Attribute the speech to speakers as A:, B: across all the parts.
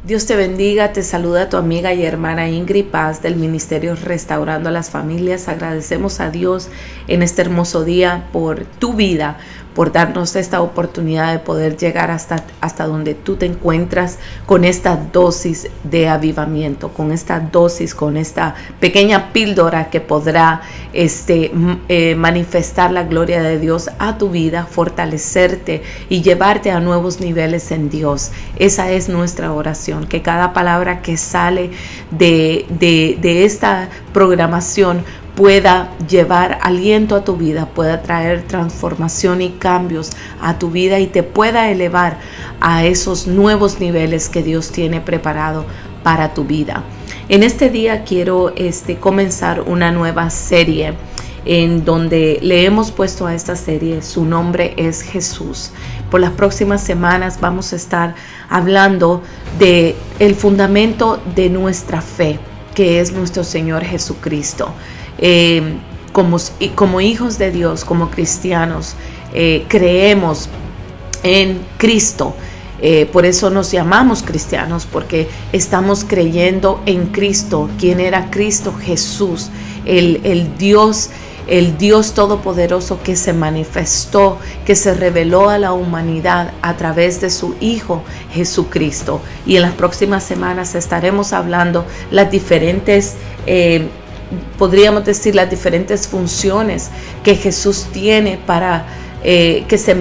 A: Dios te bendiga, te saluda tu amiga y hermana Ingrid Paz del Ministerio Restaurando a las Familias. Agradecemos a Dios en este hermoso día por tu vida, por darnos esta oportunidad de poder llegar hasta donde tú te encuentras con esta dosis de avivamiento, con esta dosis, con esta pequeña píldora que podrá manifestar la gloria de Dios a tu vida, fortalecerte y llevarte a nuevos niveles en Dios. Esa es nuestra oración, que cada palabra que sale de esta programación pueda llevar aliento a tu vida, pueda traer transformación y cambios a tu vida y te pueda elevar a esos nuevos niveles que Dios tiene preparado para tu vida. En este día quiero comenzar una nueva serie en donde le hemos puesto a esta serie, su nombre es Jesús. Por las próximas semanas vamos a estar hablando de el fundamento de nuestra fe, que es nuestro Señor Jesucristo. Como hijos de Dios, como cristianos, creemos en Cristo. Por eso nos llamamos cristianos, porque estamos creyendo en Cristo. ¿Quién era Cristo? Jesús, el Dios Todopoderoso que se manifestó, que se reveló a la humanidad a través de su Hijo Jesucristo. Y en las próximas semanas estaremos hablando las diferentes podríamos decir las diferentes funciones que Jesús tiene para que se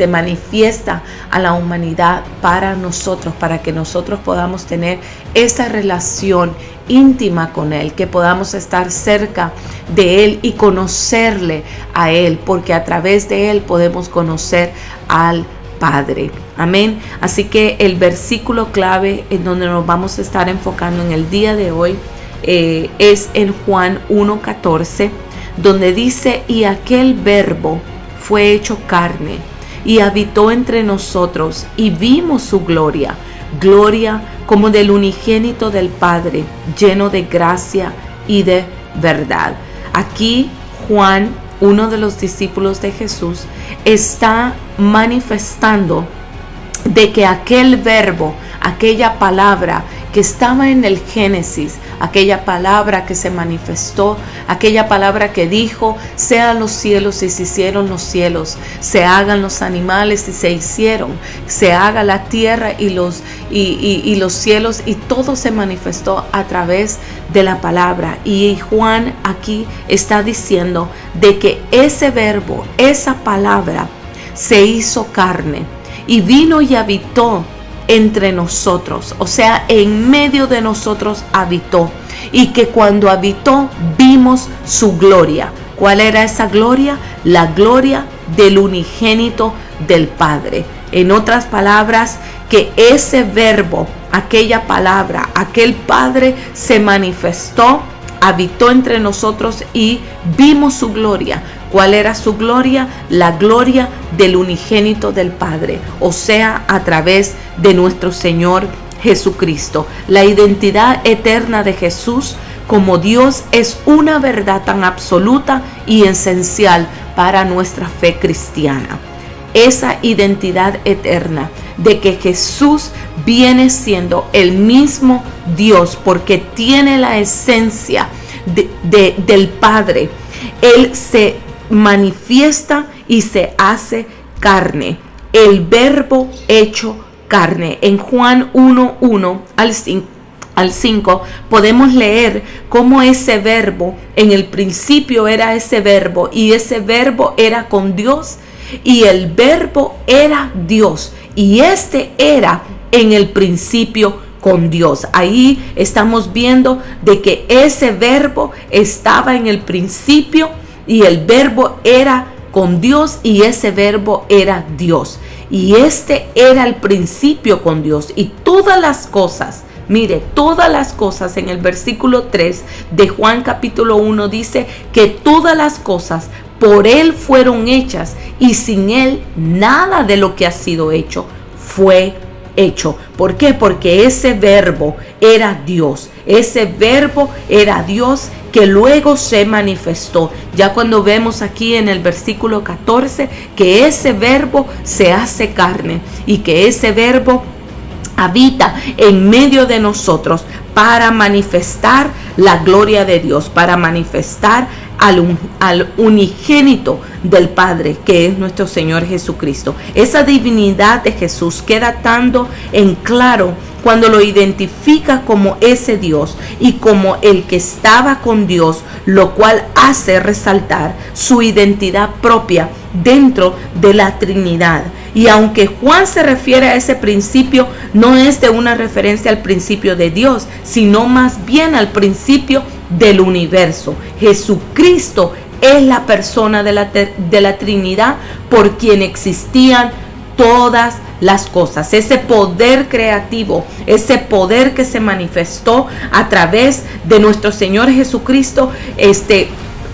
A: manifiesta a la humanidad para nosotros, para que nosotros podamos tener esa relación íntima con Él, que podamos estar cerca de Él y conocerle a Él, porque a través de Él podemos conocer al Padre. Amén. Así que el versículo clave en donde nos vamos a estar enfocando en el día de hoy es en Juan 1:14, donde dice: y aquel verbo fue hecho carne y habitó entre nosotros y vimos su gloria, gloria como del unigénito del Padre, lleno de gracia y de verdad. Aquí Juan, uno de los discípulos de Jesús, está manifestando de que aquel verbo, aquella palabra que estaba en el Génesis, aquella palabra que se manifestó, aquella palabra que dijo: sean los cielos y se hicieron los cielos, se hagan los animales y se hicieron, se haga la tierra y los cielos, y todo se manifestó a través de la palabra. Y Juan aquí está diciendo de que ese verbo, esa palabra, se hizo carne y vino y habitó entre nosotros, o sea, en medio de nosotros habitó, y que cuando habitó vimos su gloria. ¿Cuál era esa gloria? La gloria del unigénito del Padre. En otras palabras, que ese verbo, aquella palabra, aquel Padre se manifestó, habitó entre nosotros y vimos su gloria. ¿Cuál era su gloria? La gloria del unigénito del Padre, o sea, a través de nuestro Señor Jesucristo. La identidad eterna de Jesús como Dios es una verdad tan absoluta y esencial para nuestra fe cristiana. Esa identidad eterna de que Jesús viene siendo el mismo Dios, porque tiene la esencia del Padre. Él se manifiesta y se hace carne, el verbo hecho carne. En Juan 1:1 al 5 podemos leer cómo ese verbo, en el principio era ese verbo, y ese verbo era con Dios, y el verbo era Dios, y este era en el principio con Dios. Ahí estamos viendo de que ese verbo estaba en el principio, y el verbo era con Dios, y ese verbo era Dios, y este era el principio con Dios. Y todas las cosas, mire, todas las cosas, en el versículo 3 de Juan capítulo 1 dice que todas las cosas por Él fueron hechas, y sin Él nada de lo que ha sido hecho fue hecho. ¿Por qué? Porque ese verbo era Dios. Ese verbo era Dios que luego se manifestó. Ya cuando vemos aquí en el versículo 14 que ese verbo se hace carne y que ese verbo habita en medio de nosotros para manifestar la gloria de Dios, para manifestar al unigénito del Padre, que es nuestro Señor Jesucristo. Esa divinidad de Jesús queda tanto en claro cuando lo identifica como ese Dios y como el que estaba con Dios, lo cual hace resaltar su identidad propia dentro de la Trinidad. Y aunque Juan se refiere a ese principio, no es de una referencia al principio de Dios, sino más bien al principio del universo. Jesucristo es la persona de la Trinidad por quien existían todas las cosas. Ese poder creativo, ese poder que se manifestó a través de nuestro Señor Jesucristo,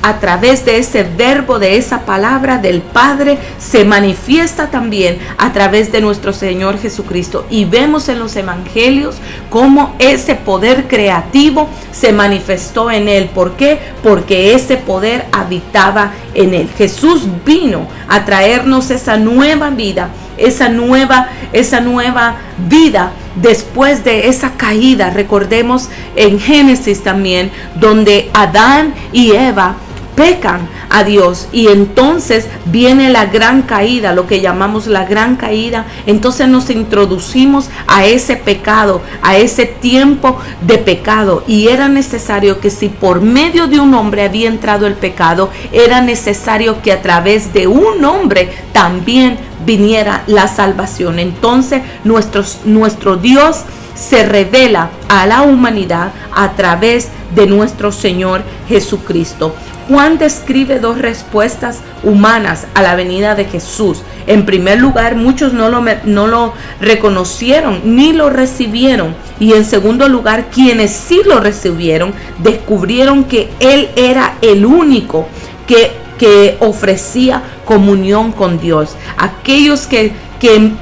A: a través de ese verbo, de esa palabra del Padre, se manifiesta también a través de nuestro Señor Jesucristo. Y vemos en los evangelios cómo ese poder creativo se manifestó en Él. ¿Por qué? Porque ese poder habitaba en Él. Jesús vino a traernos esa nueva vida, esa nueva vida después de esa caída. Recordemos en Génesis también, donde Adán y Eva pecan a Dios y entonces viene la gran caída, lo que llamamos la gran caída. Entonces nos introducimos a ese pecado, a ese tiempo de pecado, y era necesario que, si por medio de un hombre había entrado el pecado, era necesario que a través de un hombre también viniera la salvación. Entonces nuestro Dios se revela a la humanidad a través de nuestro Señor Jesucristo. Juan describe dos respuestas humanas a la venida de Jesús. En primer lugar, muchos no lo reconocieron ni lo recibieron. Y en segundo lugar, quienes sí lo recibieron descubrieron que Él era el único que ofrecía comunión con Dios. Aquellos que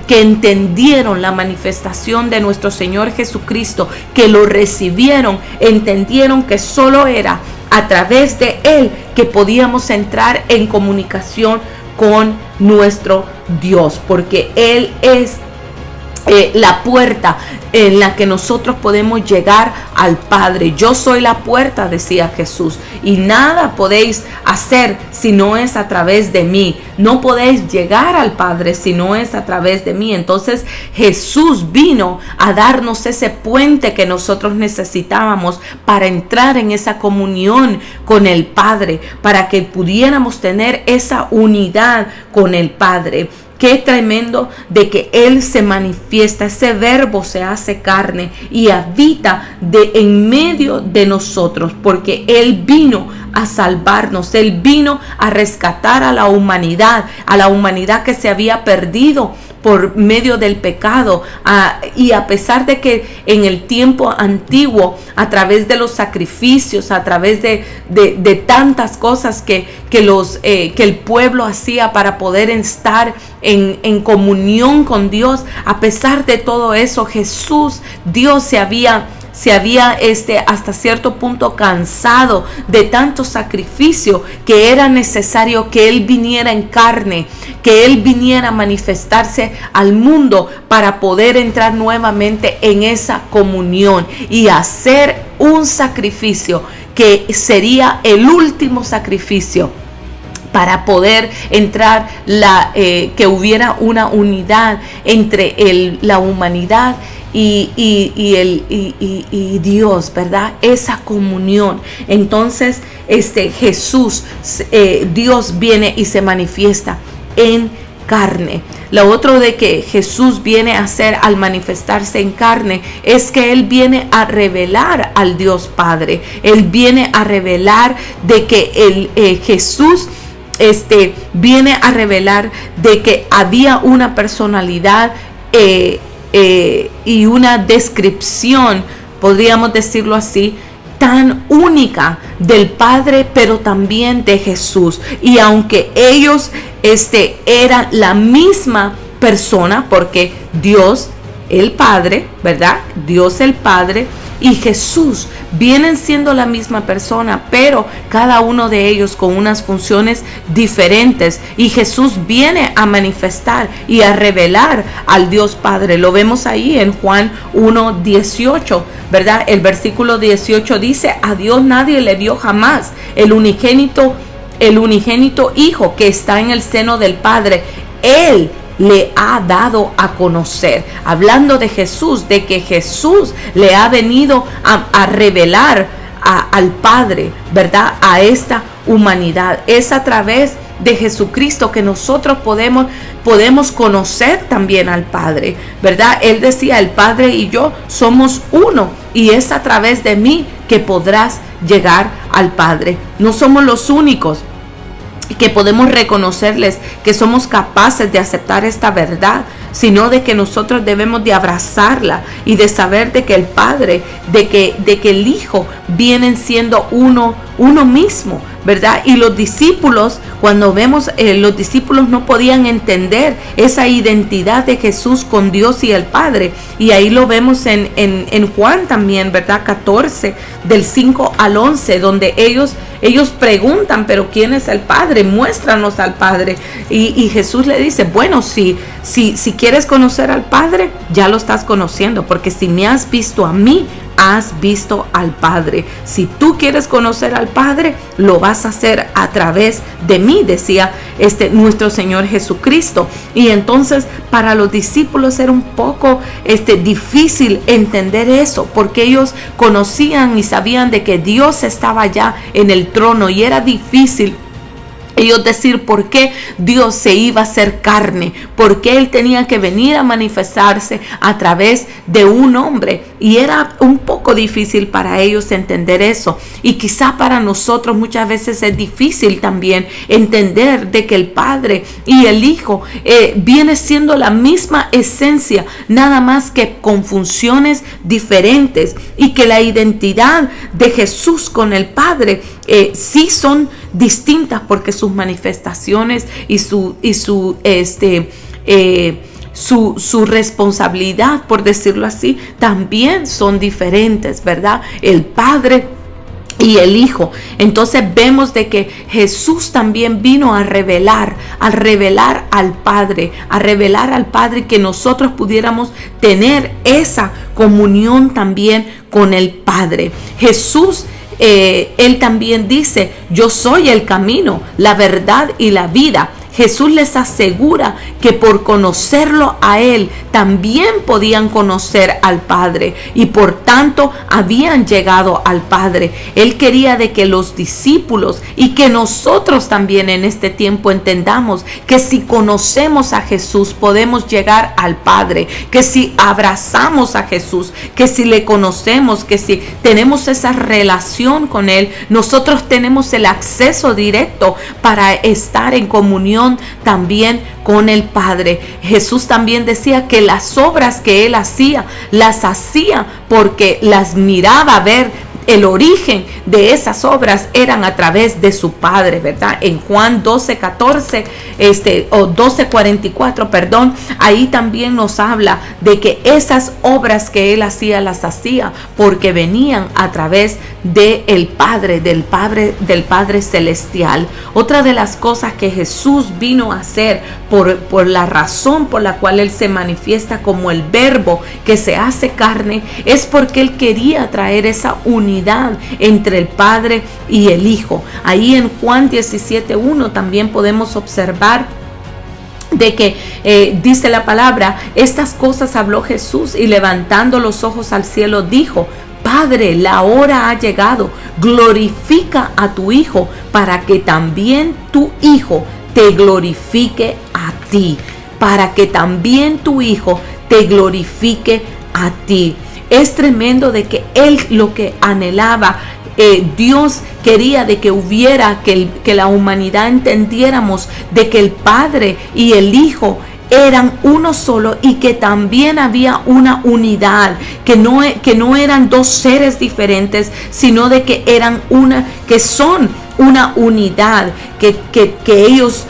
A: entendieron la manifestación de nuestro Señor Jesucristo, que lo recibieron, entendieron que solo era a través de Él que podíamos entrar en comunicación con nuestro Dios, porque Él es la puerta en la que nosotros podemos llegar al Padre. Yo soy la puerta, decía Jesús, y nada podéis hacer si no es a través de mí. No podéis llegar al Padre si no es a través de mí. Entonces Jesús vino a darnos ese puente que nosotros necesitábamos para entrar en esa comunión con el Padre, para que pudiéramos tener esa unidad con el Padre. Qué tremendo de que Él se manifiesta, ese verbo se hace carne y habita en medio de nosotros, porque Él vino a salvarnos, Él vino a rescatar a la humanidad que se había perdido por medio del pecado. Y a pesar de que en el tiempo antiguo, a través de los sacrificios, a través de tantas cosas que el pueblo hacía para poder estar en comunión con Dios, a pesar de todo eso, Dios se había hasta cierto punto cansado de tanto sacrificio, que era necesario que Él viniera en carne, que Él viniera a manifestarse al mundo para poder entrar nuevamente en esa comunión y hacer un sacrificio que sería el último sacrificio para poder entrar, que hubiera una unidad entre la humanidad y Dios, ¿verdad? Esa comunión. Entonces Jesús, Dios viene y se manifiesta en carne. Lo otro de que Jesús viene a hacer al manifestarse en carne es que Él viene a revelar al Dios Padre. Él viene a revelar de que Jesús viene a revelar de que había una personalidad y una descripción, podríamos decirlo así, tan única del Padre, pero también de Jesús. Y aunque ellos eran la misma persona, porque Dios el Padre, ¿verdad? Dios el Padre y Jesús vienen siendo la misma persona, pero cada uno de ellos con unas funciones diferentes, y Jesús viene a manifestar y a revelar al Dios Padre. Lo vemos ahí en Juan 1:18, ¿verdad? El versículo 18 dice: a Dios nadie le vio jamás, el unigénito Hijo que está en el seno del Padre, Él le ha dado a conocer. Hablando de Jesús, de que Jesús le ha venido a revelar al Padre, ¿verdad? A esta humanidad. Es a través de Jesucristo que nosotros podemos conocer también al Padre, ¿verdad? Él decía: el Padre y yo somos uno, y es a través de mí que podrás llegar al Padre. No somos los únicos que podemos reconocerles que somos capaces de aceptar esta verdad, sino de que nosotros debemos de abrazarla y de saber de que el Padre, de que el Hijo vienen siendo uno mismo, ¿verdad? Y los discípulos, cuando vemos, los discípulos no podían entender esa identidad de Jesús con Dios y el Padre, y ahí lo vemos en Juan también, ¿verdad? 14, del 5 al 11, donde ellos preguntan: pero ¿quién es el Padre? Muéstranos al Padre. Y Jesús le dice: bueno, si quieres conocer al Padre, ya lo estás conociendo, porque si me has visto a mí, has visto al Padre. Si tú quieres conocer al Padre, lo vas a hacer a través de mí, decía nuestro Señor Jesucristo. Y entonces para los discípulos era un poco difícil entender eso, porque ellos conocían y sabían de que Dios estaba ya en el trono, y era difícil ellos decir por qué Dios se iba a hacer carne, por qué Él tenía que venir a manifestarse a través de un hombre. Y era un poco difícil para ellos entender eso. Y quizá para nosotros muchas veces es difícil también entender de que el Padre y el Hijo viene siendo la misma esencia, nada más que con funciones diferentes, y que la identidad de Jesús con el Padre sí son distintas, porque sus manifestaciones y su responsabilidad, por decirlo así, también son diferentes, ¿verdad? El Padre y el Hijo. Entonces vemos de que Jesús también vino a revelar al Padre, que nosotros pudiéramos tener esa comunión también con el Padre. Jesús, Él también dice: yo soy el camino, la verdad y la vida. Jesús les asegura que por conocerlo a Él también podían conocer al Padre, y por tanto habían llegado al Padre. Él quería de que los discípulos y que nosotros también en este tiempo entendamos que si conocemos a Jesús podemos llegar al Padre, que si abrazamos a Jesús, que si le conocemos, que si tenemos esa relación con Él, nosotros tenemos el acceso directo para estar en comunión también con el Padre. Jesús también decía que las obras que Él hacía, las hacía porque las miraba ver. El origen de esas obras eran a través de su Padre, ¿verdad? En Juan 12:14 o 12:44, perdón, ahí también nos habla de que esas obras que Él hacía, las hacía porque venían a través del Padre, del Padre celestial. Otra de las cosas que Jesús vino a hacer, por la razón por la cual Él se manifiesta como el Verbo que se hace carne, es porque Él quería traer esa unidad entre el Padre y el Hijo. Ahí en Juan 17:1 también podemos observar de que dice la palabra: estas cosas habló Jesús, y levantando los ojos al cielo dijo: Padre, la hora ha llegado, glorifica a tu Hijo, para que también tu Hijo te glorifique a ti, para que también tu Hijo te glorifique a ti. Es tremendo de que Él lo que anhelaba, Dios quería de que hubiera, que la humanidad entendiéramos de que el Padre y el Hijo eran uno solo, y que también había una unidad, que no eran dos seres diferentes, sino de que eran que son una unidad, que ellos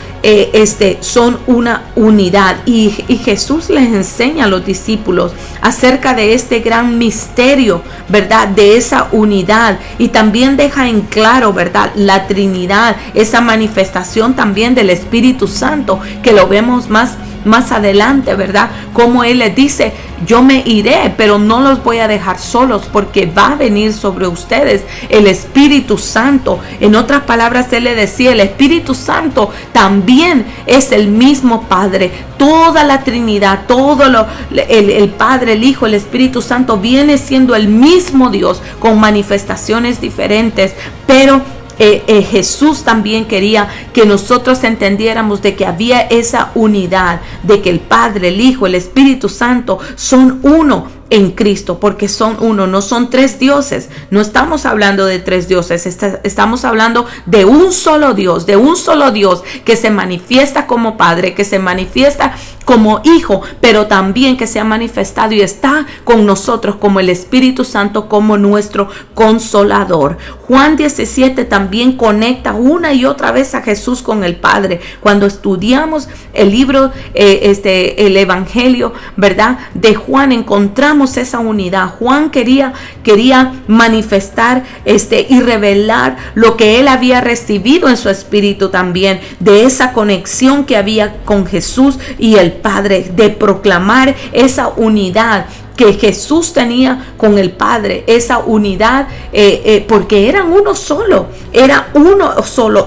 A: son una unidad. Y Jesús les enseña a los discípulos acerca de este gran misterio, ¿verdad? De esa unidad, y también deja en claro, ¿verdad?, la Trinidad, esa manifestación también del Espíritu Santo, que lo vemos más adelante, ¿verdad? Como Él les dice: yo me iré, pero no los voy a dejar solos, porque va a venir sobre ustedes el Espíritu Santo. En otras palabras, Él le decía: el Espíritu Santo también es el mismo Padre. Toda la Trinidad, el Padre, el Hijo, el Espíritu Santo viene siendo el mismo Dios, con manifestaciones diferentes, pero Jesús también quería que nosotros entendiéramos de que había esa unidad, de que el Padre, el Hijo, el Espíritu Santo son uno en Cristo, porque son uno, no son tres dioses. No estamos hablando de tres dioses, estamos hablando de un solo Dios, que se manifiesta como Padre, que se manifiesta como Hijo, pero también que se ha manifestado y está con nosotros como el Espíritu Santo, como nuestro Consolador. Juan 17 también conecta una y otra vez a Jesús con el Padre. Cuando estudiamos el libro, el Evangelio, ¿verdad?, de Juan, encontramos esa unidad. Juan quería manifestar y revelar lo que él había recibido en su espíritu también, de esa conexión que había con Jesús y el Padre, de proclamar esa unidad que Jesús tenía con el Padre, esa unidad, porque eran uno solo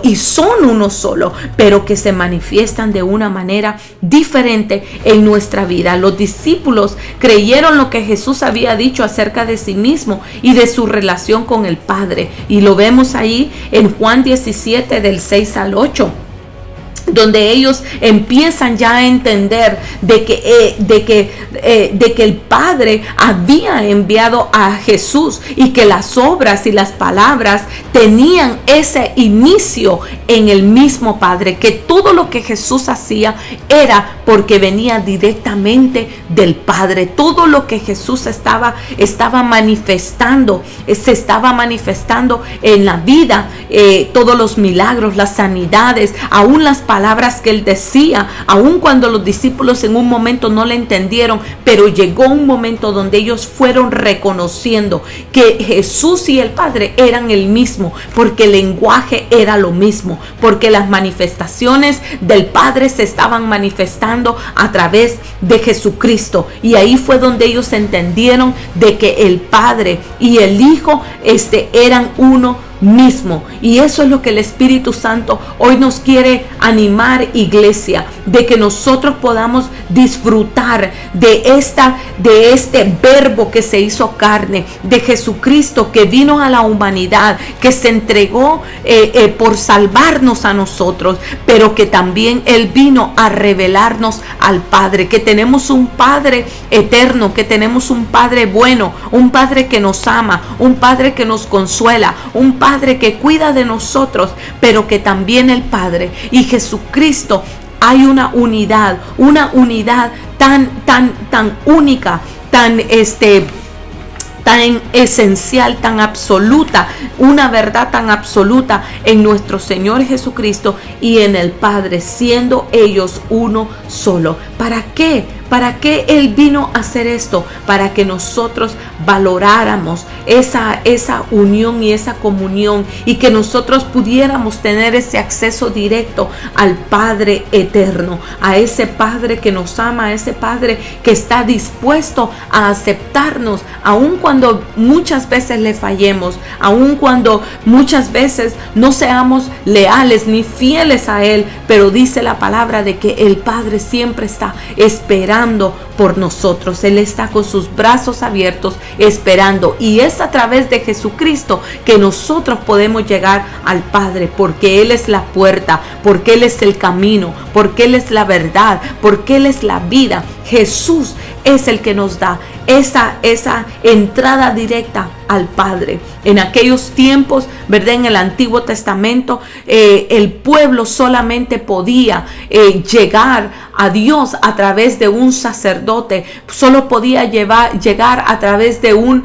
A: y son uno solo, pero que se manifiestan de una manera diferente en nuestra vida. Los discípulos creyeron lo que Jesús había dicho acerca de sí mismo y de su relación con el Padre, y lo vemos ahí en Juan 17 del 6 al 8. Donde ellos empiezan ya a entender de que el Padre había enviado a Jesús, y que las obras y las palabras tenían ese inicio en el mismo Padre, que todo lo que Jesús hacía era porque venía directamente del Padre. Todo lo que Jesús estaba manifestando, se estaba manifestando en la vida, todos los milagros, las sanidades, aún las palabras que él decía, aun cuando los discípulos en un momento no le entendieron, pero llegó un momento donde ellos fueron reconociendo que Jesús y el Padre eran el mismo, porque el lenguaje era lo mismo, porque las manifestaciones del Padre se estaban manifestando a través de Jesucristo. Y ahí fue donde ellos entendieron de que el Padre y el Hijo eran uno mismo. Y eso es lo que el Espíritu Santo hoy nos quiere animar, iglesia, de que nosotros podamos disfrutar de este verbo que se hizo carne, de Jesucristo que vino a la humanidad, que se entregó por salvarnos a nosotros, pero que también Él vino a revelarnos al Padre, que tenemos un Padre eterno, que tenemos un Padre bueno, un Padre que nos ama, un Padre que nos consuela, un Padre que cuida de nosotros, pero que también el Padre y Jesucristo hay una unidad tan única, tan esencial, tan absoluta, una verdad tan absoluta en nuestro Señor Jesucristo y en el Padre, siendo ellos uno solo. ¿Para qué? ¿Para qué Él vino a hacer esto? Para que nosotros valoráramos esa unión y esa comunión, y que nosotros pudiéramos tener ese acceso directo al Padre eterno, a ese Padre que nos ama, a ese Padre que está dispuesto a aceptarnos, aun cuando muchas veces le fallemos, aun cuando muchas veces no seamos leales ni fieles a Él, pero dice la palabra de que el Padre siempre está esperando por nosotros. Él está con sus brazos abiertos esperando, y es a través de Jesucristo que nosotros podemos llegar al Padre, porque Él es la puerta, porque Él es el camino, porque Él es la verdad, porque Él es la vida. Jesús es el que nos da esa entrada directa al Padre. En aquellos tiempos, ¿verdad? En el Antiguo Testamento, el pueblo solamente podía llegar a Dios a través de un sacerdote, solo podía llegar a través de un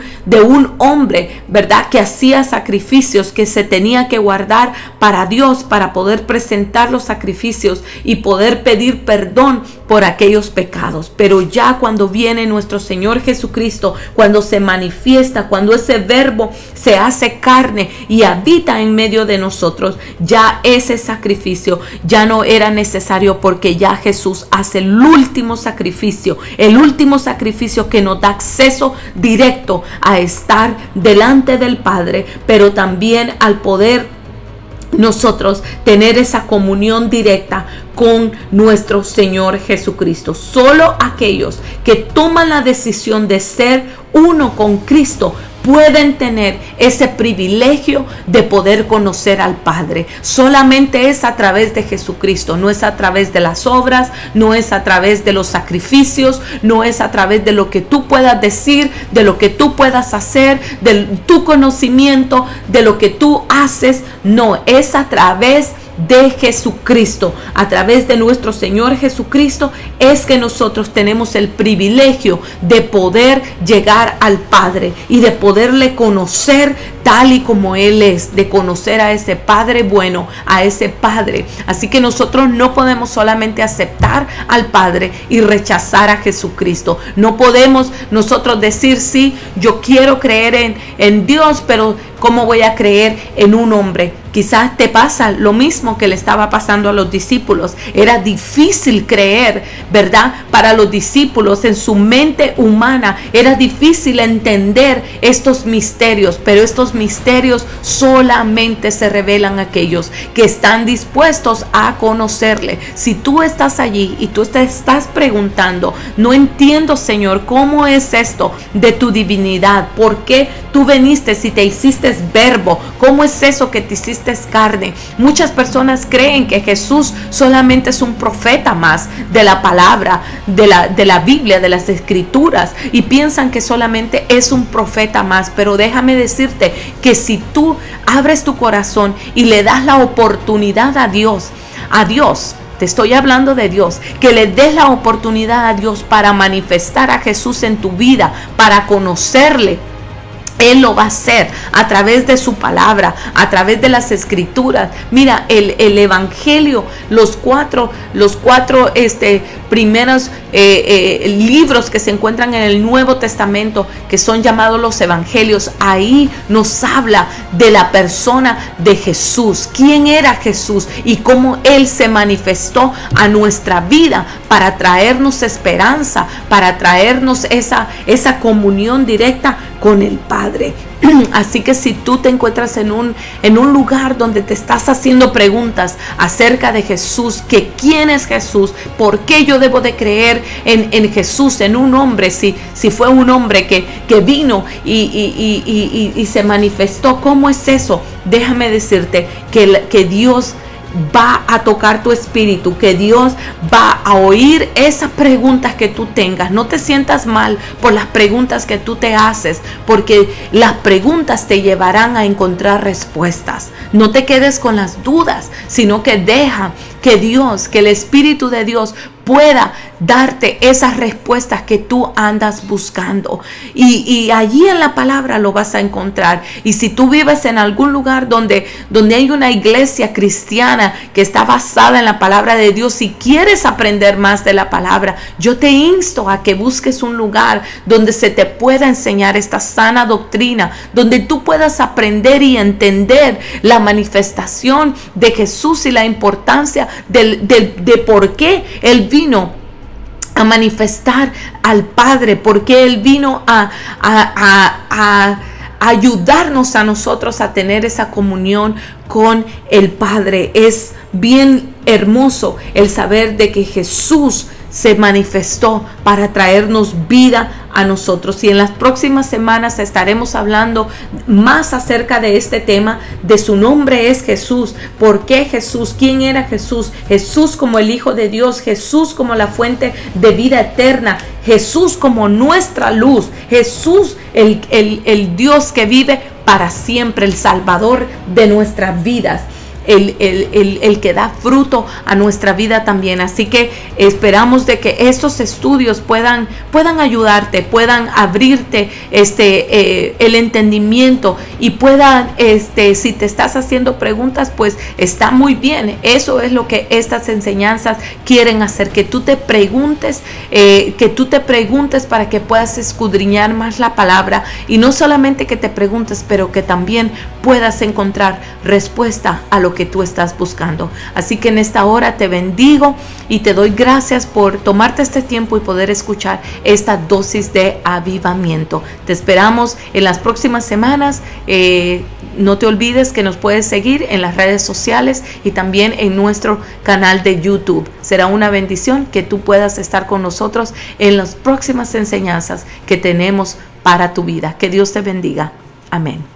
A: hombre, ¿verdad? Que hacía sacrificios, que se tenía que guardar para Dios, para poder presentar los sacrificios y poder pedir perdón por aquellos pecados. Pero ya cuando viene nuestro Señor Jesucristo, cuando se manifiesta, cuando ese verbo se hace carne y habita en medio de nosotros, ya ese sacrificio ya no era necesario, porque ya Jesús hace el último sacrificio que nos da acceso directo a estar delante del Padre, pero también al poder nosotros tener esa comunión directa con nuestro Señor Jesucristo. Solo aquellos que toman la decisión de ser uno con Cristo pueden tener ese privilegio de poder conocer al Padre. Solamente es a través de Jesucristo, no es a través de las obras, no es a través de los sacrificios, no es a través de lo que tú puedas decir, de lo que tú puedas hacer, de tu conocimiento, de lo que tú haces. No, es a través de Jesucristo, a través de nuestro Señor Jesucristo, es que nosotros tenemos el privilegio de poder llegar al Padre y de poderle conocer tal y como Él es, de conocer a ese Padre bueno, a ese Padre. Así que nosotros no podemos solamente aceptar al Padre y rechazar a Jesucristo. No podemos nosotros decir, sí, yo quiero creer en Dios, pero ¿cómo voy a creer en un hombre? Quizás te pasa lo mismo que le estaba pasando a los discípulos. Era difícil creer, ¿verdad? Para los discípulos, en su mente humana, era difícil entender estos misterios, pero estos misterios solamente se revelan a aquellos que están dispuestos a conocerle. Si tú estás allí y tú te estás preguntando, no entiendo, Señor, ¿cómo es esto de tu divinidad? ¿Por qué tú viniste si te hiciste verbo? ¿Cómo es eso que te hiciste carne? Muchas personas creen que Jesús solamente es un profeta más de la palabra, de la Biblia, de las Escrituras, y piensan que solamente es un profeta más. Pero déjame decirte que si tú abres tu corazón y le das la oportunidad a Dios, te estoy hablando de Dios, que le des la oportunidad a Dios para manifestar a Jesús en tu vida, para conocerle, Él lo va a hacer a través de su palabra, a través de las Escrituras. Mira, el Evangelio, los cuatro primeros libros que se encuentran en el Nuevo Testamento, que son llamados los Evangelios, ahí nos habla de la persona de Jesús, quién era Jesús y cómo Él se manifestó a nuestra vida para traernos esperanza, para traernos esa comunión directa con el Padre. Así que si tú te encuentras en un lugar donde te estás haciendo preguntas acerca de Jesús, que quién es Jesús, por qué yo debo de creer en Jesús, en un hombre, si fue un hombre que vino y se manifestó, ¿cómo es eso? Déjame decirte que Dios va a tocar tu espíritu, que Dios va a oír esas preguntas que tú tengas. No te sientas mal por las preguntas que tú te haces, porque las preguntas te llevarán a encontrar respuestas. No te quedes con las dudas, sino que deja que Dios, que el Espíritu de Dios pueda darte esas respuestas que tú andas buscando, y allí en la palabra lo vas a encontrar. Y si tú vives en algún lugar donde hay una iglesia cristiana que está basada en la palabra de Dios, si quieres aprender más de la palabra, yo te insto a que busques un lugar donde se te pueda enseñar esta sana doctrina, donde tú puedas aprender y entender la manifestación de Jesús y la importancia de por qué Él vino a manifestar al Padre, porque Él vino a ayudarnos a nosotros a tener esa comunión con el Padre. Es bien hermoso el saber de que Jesús se manifestó para traernos vida a nosotros. Y en las próximas semanas estaremos hablando más acerca de este tema. De su nombre es Jesús. ¿Por qué Jesús? ¿Quién era Jesús? Jesús como el Hijo de Dios, Jesús como la fuente de vida eterna, Jesús como nuestra luz, Jesús el Dios que vive para siempre, el Salvador de nuestras vidas. El que da fruto a nuestra vida también. Así que esperamos de que estos estudios puedan ayudarte, puedan abrirte el entendimiento y puedan, si te estás haciendo preguntas, pues está muy bien. Eso es lo que estas enseñanzas quieren hacer, que tú te preguntes, para que puedas escudriñar más la palabra, y no solamente que te preguntes, pero que también puedas encontrar respuesta a lo que tú estás buscando. Así que en esta hora te bendigo y te doy gracias por tomarte este tiempo y poder escuchar esta dosis de avivamiento. Te esperamos en las próximas semanas. No te olvides que nos puedes seguir en las redes sociales y también en nuestro canal de YouTube. Será una bendición que tú puedas estar con nosotros en las próximas enseñanzas que tenemos para tu vida. Que Dios te bendiga. Amén.